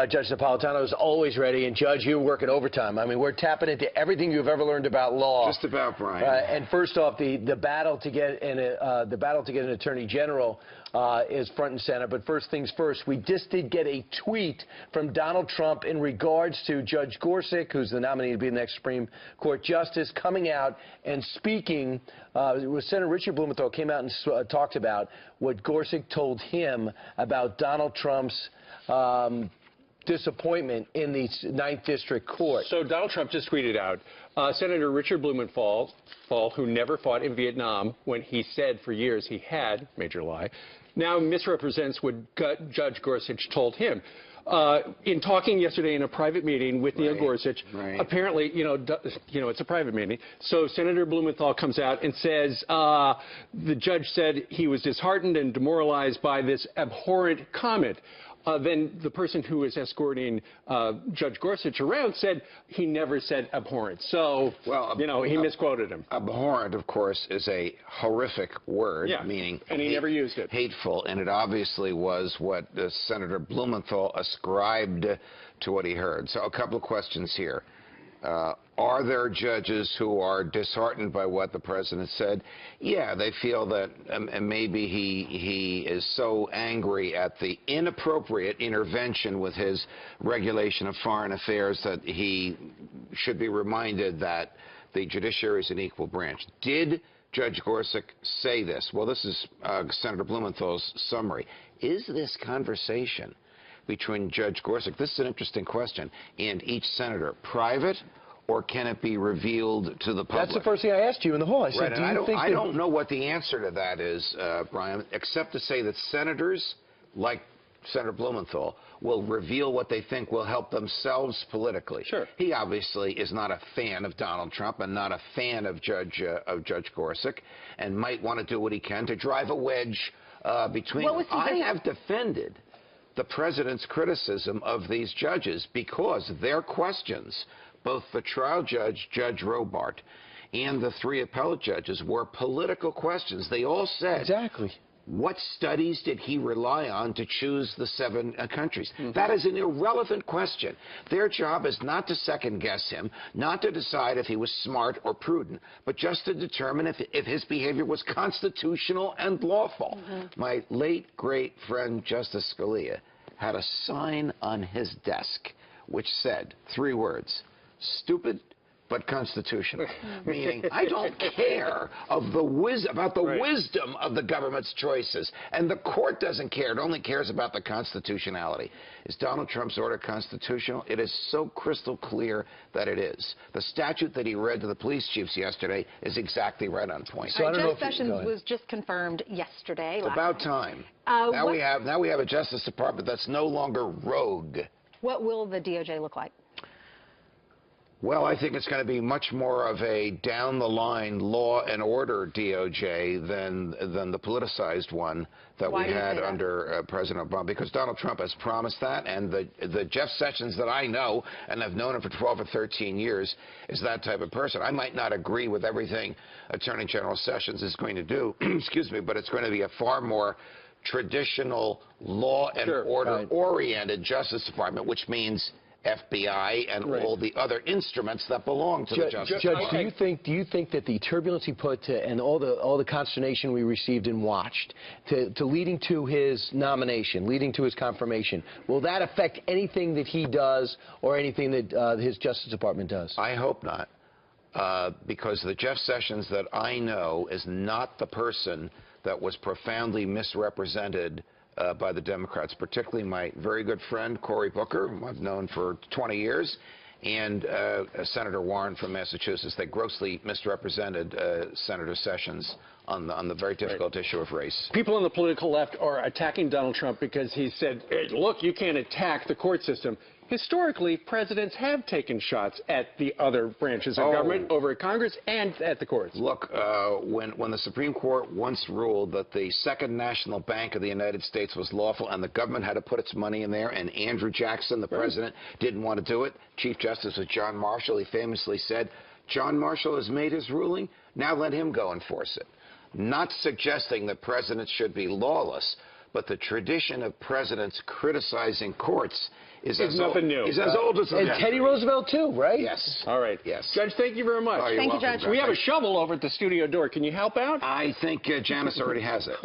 Judge Napolitano is always ready, and Judge, you're working overtime. I mean, we're tapping into everything you've ever learned about law. Just about, Brian. And first off, the battle to get an attorney general is front and center. But first things first, we just did get a tweet from Donald Trump in regards to Judge Gorsuch, who's the nominee to be the next Supreme Court justice, coming out and speaking. Senator Richard Blumenthal came out and talked about what Gorsuch told him about Donald Trump's disappointment in the 9th District Court. So Donald Trump just tweeted out, Senator Richard Blumenthal, who never fought in Vietnam when he said for years he had, major lie, now misrepresents what Judge Gorsuch told him. In talking yesterday in a private meeting with Neil Gorsuch, apparently, it's a private meeting. So Senator Blumenthal comes out and says the judge said he was disheartened and demoralized by this abhorrent comment. Then the person who was escorting Judge Gorsuch around said he never said abhorrent. So, he misquoted him. Abhorrent, of course, is a horrific word, meaning and he never used it. Hateful, and it obviously was what Senator Blumenthal ascribed to what he heard. So a couple of questions here. Are there judges who are disheartened by what the president said? Yeah, they feel that maybe he is so angry at the inappropriate intervention with his regulation of foreign affairs that he should be reminded that the judiciary is an equal branch. Did Judge Gorsuch say this? Well, this is Senator Blumenthal's summary. Is this conversation between Judge Gorsuch, this is an interesting question, and each senator private, or can it be revealed to the public? That's the first thing I asked you in the hall. I said, I don't know what the answer to that is, Brian, except to say that senators, like Senator Blumenthal, will reveal what they think will help themselves politically. Sure. He obviously is not a fan of Donald Trump and not a fan of Judge Gorsuch, and might want to do what he can to drive a wedge between them. I have defended the president's criticism of these judges because their questions, both the trial judge, Judge Robart, and the 3 appellate judges, were political questions. They all said, exactly, what studies did he rely on to choose the 7 countries? That is an irrelevant question. Their job is not to second-guess him, not to decide if he was smart or prudent, but just to determine if his behavior was constitutional and lawful. My late, great friend, Justice Scalia, had a sign on his desk which said 3 words, stupid but constitutional, meaning I don't care about the wisdom of the government's choices, and the court doesn't care. It only cares about the constitutionality. Is Donald Trump's order constitutional? It is so crystal clear that it is. The statute that he read to the police chiefs yesterday is exactly right on point. So Judge Sessions was just confirmed yesterday. It's about time. Now we have a Justice Department that's no longer rogue. What will the DOJ look like? Well, I think it's going to be much more of a down-the-line law and order DOJ than the politicized one that we had under President Obama, because Donald Trump has promised that, and the Jeff Sessions that I know, and I've known him for 12 or 13 years, is that type of person. I might not agree with everything Attorney General Sessions is going to do, excuse me, but it's going to be a far more traditional law and order-oriented Justice Department, which means FBI and all the other instruments that belong to the Justice Department. Judge, do you think that the turbulence he put to, and all the consternation we received and watched to leading to his nomination, leading to his confirmation, will that affect anything that he does or anything that his Justice Department does? I hope not, because the Jeff Sessions that I know is not the person that was profoundly misrepresented by the Democrats, particularly my very good friend Cory Booker, whom I've known for 20 years, and Senator Warren from Massachusetts. They grossly misrepresented Senator Sessions on the very difficult issue of race. People on the political left are attacking Donald Trump because he said, hey, look, you can't attack the court system. Historically, presidents have taken shots at the other branches of government, over at Congress and at the courts. Look, when the Supreme Court once ruled that the Second National Bank of the United States was lawful and the government had to put its money in there, and Andrew Jackson, the president, didn't want to do it, Chief Justice was John Marshall. He famously said, John Marshall has made his ruling, now let him go enforce it. Not suggesting that presidents should be lawless, but the tradition of presidents criticizing courts is nothing new. Is as old as the And decade. Teddy Roosevelt, too, right? Yes. All right. Yes. Judge, thank you very much. Oh, you're Thank you, welcome, Judge. We have a shovel over at the studio door. Can you help out? I think Janice already has it.